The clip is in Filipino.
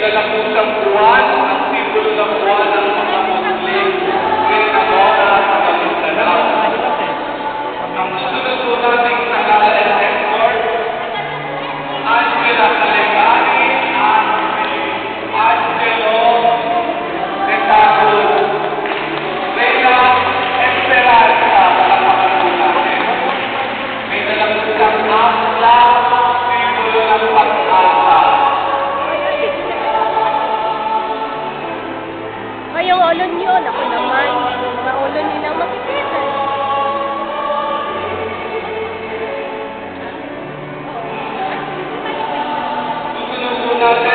kalakusang buwan ang simbolo ng buwan ng mga Muslim Mindanao sa Mindanao. Ang susunod po nating naka-escort, Angela Calegari at Angelo Retago. Reyna Esperanza, palakpakan po natin. May kalakusang asla, simbolo ng pag-asa. Yung ulo yun, ako naman. Mga ulo nilang makikita. Susunod po natin